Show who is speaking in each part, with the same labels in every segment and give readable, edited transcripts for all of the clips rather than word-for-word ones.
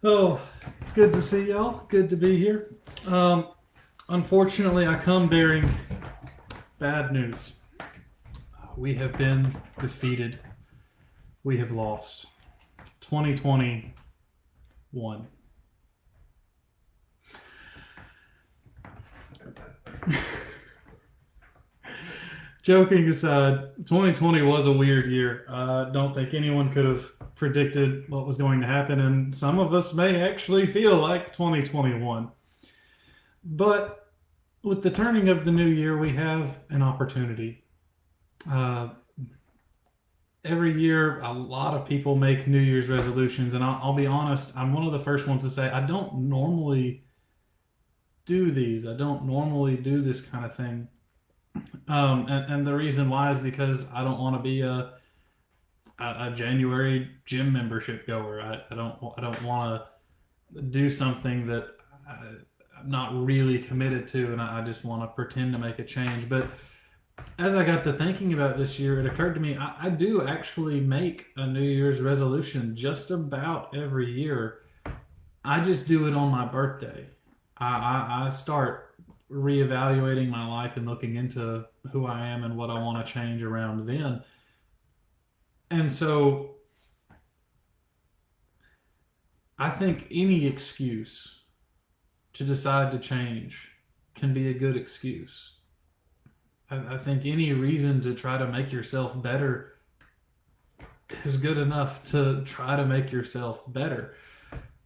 Speaker 1: Oh, it's good to see y'all. Good to be here. Unfortunately, I come bearing bad news. We have been defeated. We have lost. 2021. Joking aside, 2020 was a weird year. I don't think anyone could have predicted what was going to happen, and some of us may actually feel like 2021. But with the turning of the new year, we have an opportunity. Uh, every year, a lot of people make New Year's resolutions, and I'll be honest, I'm one of the first ones to say I don't normally do these. I don't normally do this kind of thing. And the reason why is because I don't want to be a January gym membership goer. I don't want to do something that I'm not really committed to, and I just want to pretend to make a change. But as I got to thinking about this year, it occurred to me I do actually make a New Year's resolution just about every year. I just do it on my birthday. I start reevaluating my life and looking into who I am and what I want to change around then. And so I think any excuse to decide to change can be a good excuse. I think any reason to try to make yourself better is good enough to try to make yourself better.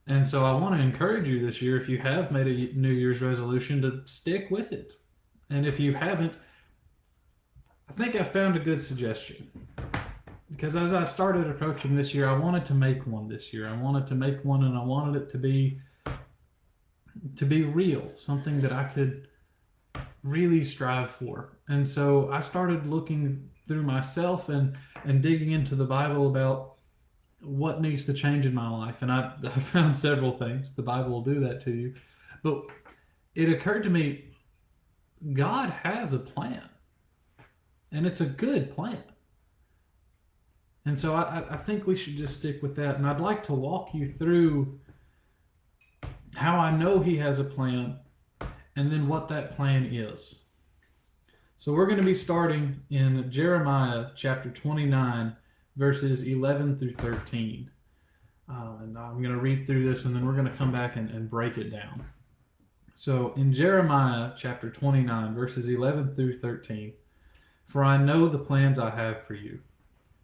Speaker 1: And so I want to encourage you this year, if you have made a New Year's resolution, to stick with it. And if you haven't, I think I found a good suggestion. Because as I started approaching this year, I wanted to make one this year. I wanted to make one, and I wanted it to be real, something that I could really strive for. And so I started looking through myself and digging into the Bible about what needs to change in my life. And I found several things. The Bible will do that to you. But it occurred to me God has a plan, and it's a good plan. And so I think we should just stick with that. And I'd like to walk you through how I know He has a plan and then what that plan is. So we're going to be starting in Jeremiah chapter 29, verses 11 through 13. And I'm going to read through this, and then we're going to come back and break it down. So in Jeremiah chapter 29, verses 11 through 13, "For I know the plans I have for you.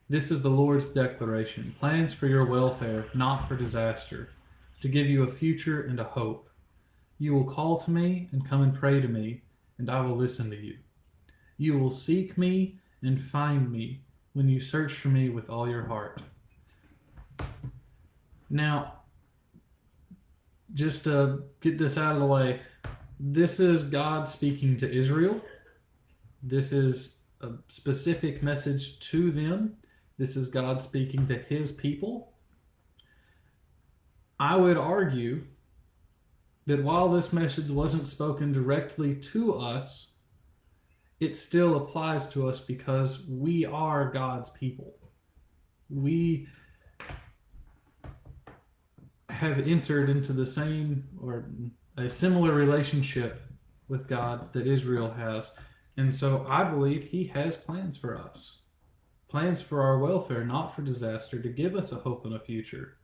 Speaker 1: This is the Lord's declaration, plans for your welfare, not for disaster, to give you a future and a hope. You will call to me and come and pray to me, and I will listen to you. You will seek me and find me when you search for me with all your heart." Now, just to get this out of the way, this is God speaking to Israel. This is a specific message to them. This is God speaking to His people. I would argue that while this message wasn't spoken directly to us, it still applies to us because we are God's people. We have entered into the same or a similar relationship with God that Israel has. And so I believe He has plans for us, plans for our welfare, not for disaster, to give us a hope and a future.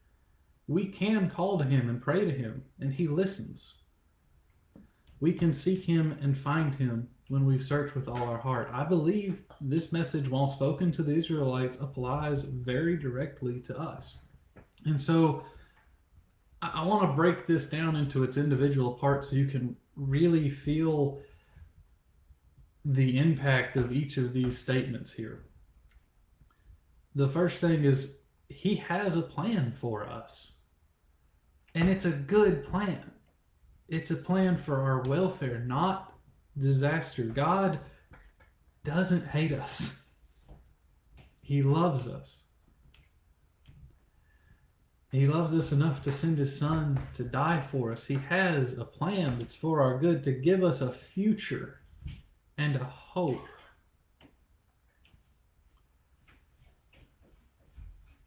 Speaker 1: We can call to Him and pray to Him, and He listens. We can seek Him and find Him when we search with all our heart. I believe this message, while spoken to the Israelites, applies very directly to us. And so I want to break this down into its individual parts so you can really feel the impact of each of these statements here. The first thing is He has a plan for us. And it's a good plan. It's a plan for our welfare, not disaster. God doesn't hate us. He loves us. He loves us enough to send His Son to die for us. He has a plan that's for our good, to give us a future and a hope.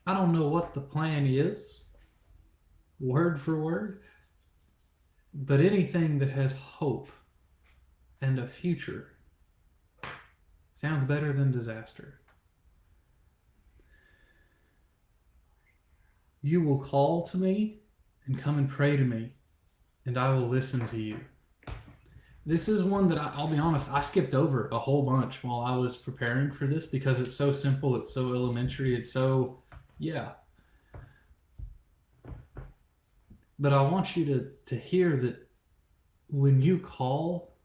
Speaker 1: I don't know what the plan is. word for word, but anything that has hope and a future sounds better than disaster. You will call to me and come and pray to me, and I will listen to you. This is one that I'll be honest, I skipped over a whole bunch while I was preparing for this because it's so simple, it's so elementary, it's so, yeah. But I want you to hear that when you call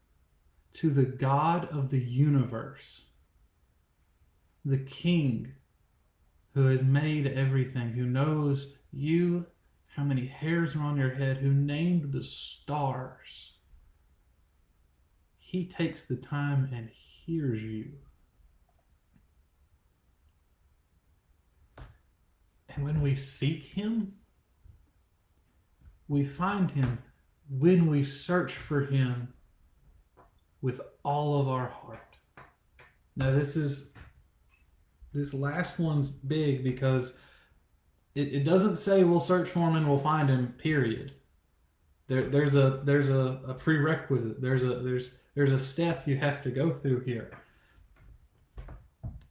Speaker 1: to the God of the universe, the King who has made everything, who knows you, how many hairs are on your head, who named the stars, he takes the time and hears you. And when we seek him, we find him when we search for him with all of our heart. Now this last one's big because it doesn't say we'll search for him and we'll find him, period. There's a prerequisite. There's a step you have to go through here.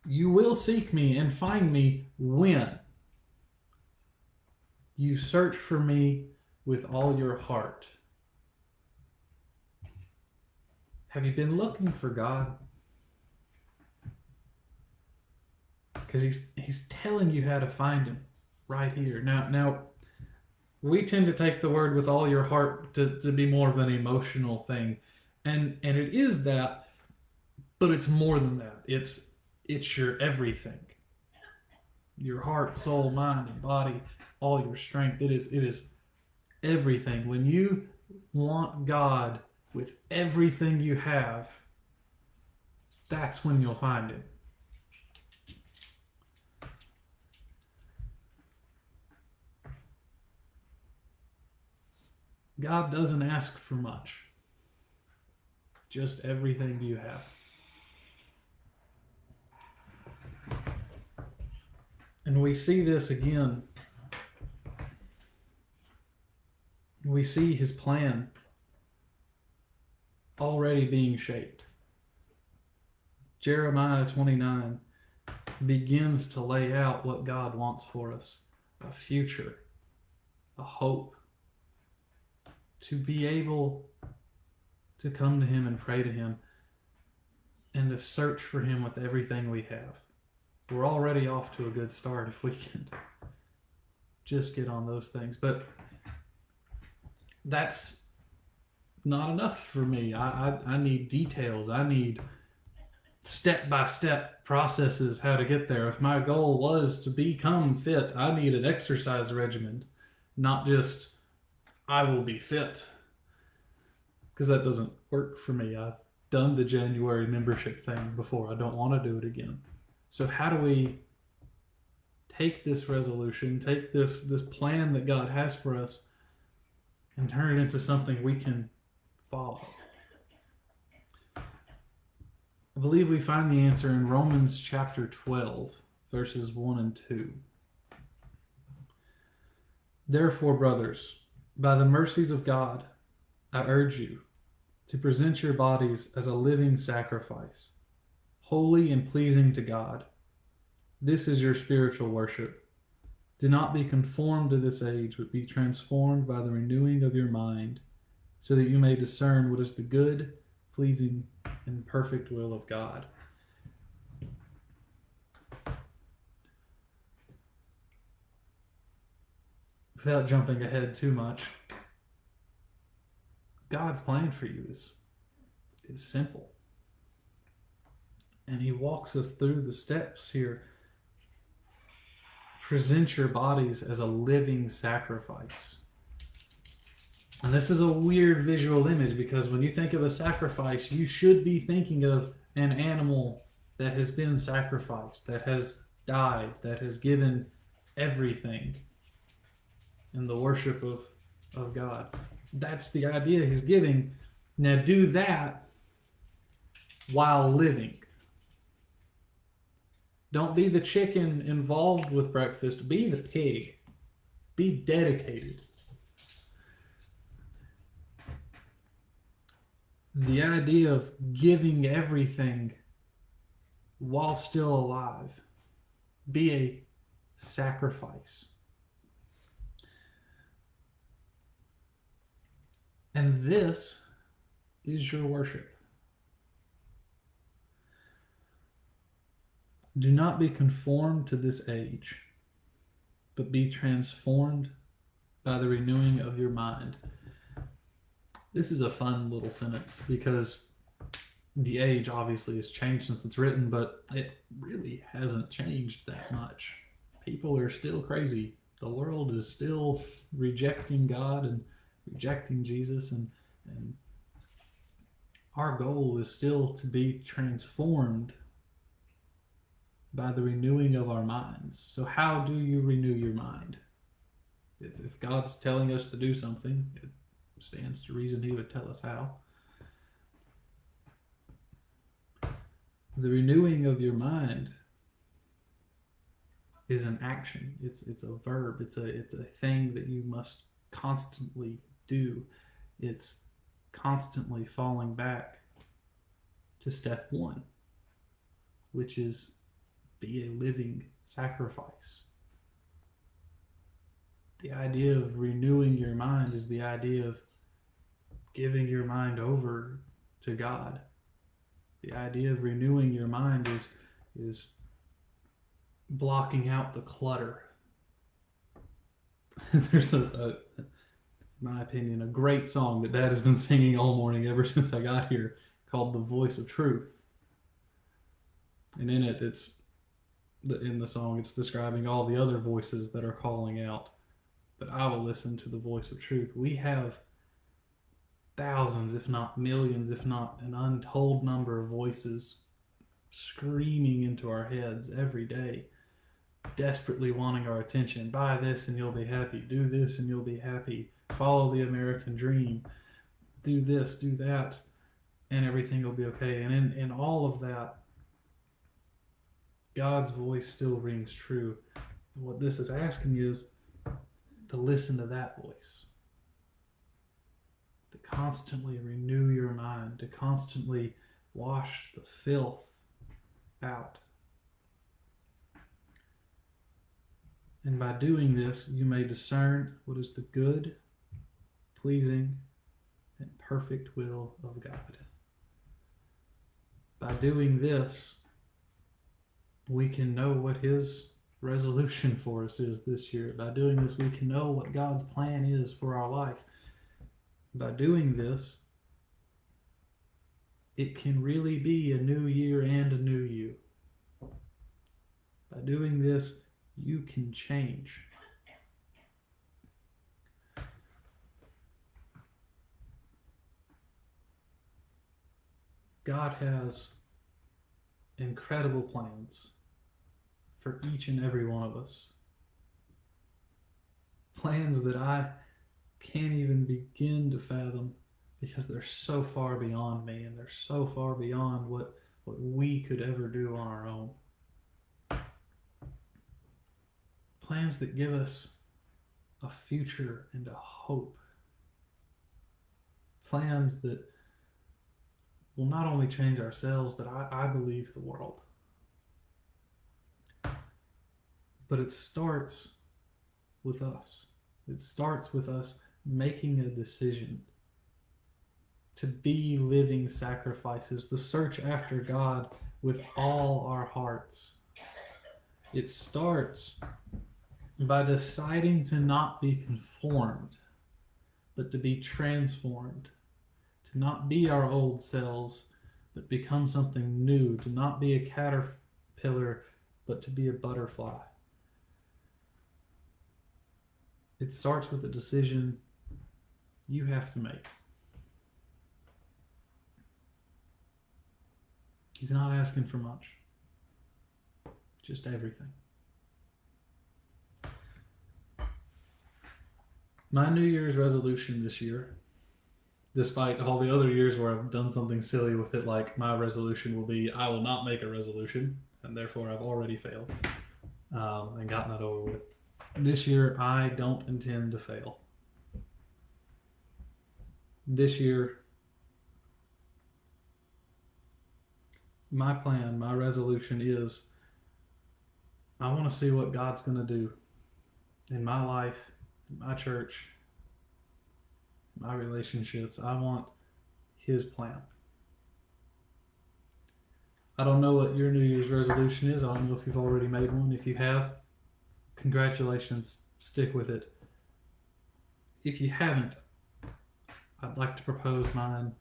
Speaker 1: You will seek me and find me when you search for me with all your heart. Have you been looking for God? Because he's telling you how to find him right here. Now, we tend to take the word with all your heart to be more of an emotional thing. And it is that, but it's more than that. It's your everything. Your heart, soul, mind, and body, all your strength. It is everything. When you want God with everything you have, that's when you'll find him. God doesn't ask for much. Just everything you have. And we see this again. We see his plan already being shaped. Jeremiah 29 begins to lay out what God wants for us. A future, a hope, to be able to come to him and pray to him and to search for him with everything we have. We're already off to a good start if we can just get on those things. But that's not enough for me. I need details. I need step-by-step processes how to get there. If my goal was to become fit, I need an exercise regimen, not just I will be fit, because that doesn't work for me. I've done the January membership thing before. I don't want to do it again. So how do we take this resolution, take this plan that God has for us, and turn it into something we can follow? I believe we find the answer in Romans chapter 12, verses 1 and 2. Therefore, brothers, by the mercies of God, I urge you to present your bodies as a living sacrifice, holy and pleasing to God. This is your spiritual worship. Do not be conformed to this age, but be transformed by the renewing of your mind, so that you may discern what is the good, pleasing, and perfect will of God. Without jumping ahead too much, God's plan for you is simple. And he walks us through the steps here. Present your bodies as a living sacrifice. And this is a weird visual image, because when you think of a sacrifice, you should be thinking of an animal that has been sacrificed, that has died, that has given everything in the worship of God. That's the idea he's giving. Now do that while living. Don't be the chicken involved with breakfast. Be the pig. Be dedicated. The idea of giving everything while still alive, be a sacrifice. And this is your worship. Do not be conformed to this age, but be transformed by the renewing of your mind. This is a fun little sentence because the age obviously has changed since it's written, but it really hasn't changed that much. People are still crazy. The world is still rejecting God and rejecting Jesus, and our goal is still to be transformed by the renewing of our minds. So how do you renew your mind? If God's telling us to do something, it stands to reason he would tell us how. The renewing of your mind is an action. It's a verb. It's a thing that you must constantly do. It's constantly falling back to step one, which is be a living sacrifice. The idea of renewing your mind is the idea of giving your mind over to God. The idea of renewing your mind is blocking out the clutter. There's in my opinion, a great song that Dad has been singing all morning ever since I got here called "The Voice of Truth." And in it, in the song, it's describing all the other voices that are calling out. But I will listen to the voice of truth. We have thousands, if not millions, if not an untold number of voices screaming into our heads every day, desperately wanting our attention. Buy this and you'll be happy. Do this and you'll be happy. Follow the American dream. Do this, do that, and everything will be okay. And in all of that, God's voice still rings true. And what this is asking is to listen to that voice, to constantly renew your mind, to constantly wash the filth out. And by doing this, you may discern what is the good, pleasing, and perfect will of God. By doing this, we can know what his resolution for us is this year. By doing this, we can know what God's plan is for our life. By doing this, it can really be a new year and a new you. By doing this, you can change. God has incredible plans for each and every one of us. Plans that I can't even begin to fathom because they're so far beyond me and they're so far beyond what we could ever do on our own. Plans that give us a future and a hope. Plans that will not only change ourselves, but I believe the world. But it starts with us. It starts with us making a decision to be living sacrifices, to search after God with all our hearts. It starts by deciding to not be conformed, but to be transformed. To not be our old selves, but become something new. To not be a caterpillar, but to be a butterfly. It starts with a decision you have to make. He's not asking for much, just everything. My New Year's resolution this year, despite all the other years where I've done something silly with it, like my resolution will be, I will not make a resolution, and therefore I've already failed and gotten that over with. This year, I don't intend to fail. This year, my plan, my resolution is I want to see what God's going to do in my life, in my church, my relationships. I want His plan. I don't know what your New Year's resolution is. I don't know if you've already made one. If you have, congratulations. Stick with it. If you haven't, I'd like to propose mine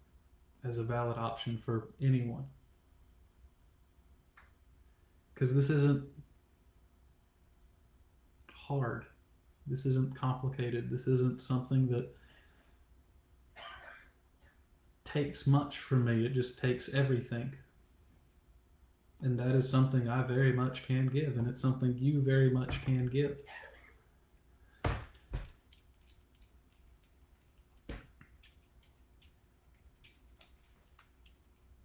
Speaker 1: as a valid option for anyone. Because this isn't hard. This isn't complicated. This isn't something that takes much from me. It just takes everything. And that is something I very much can give, and it's something you very much can give.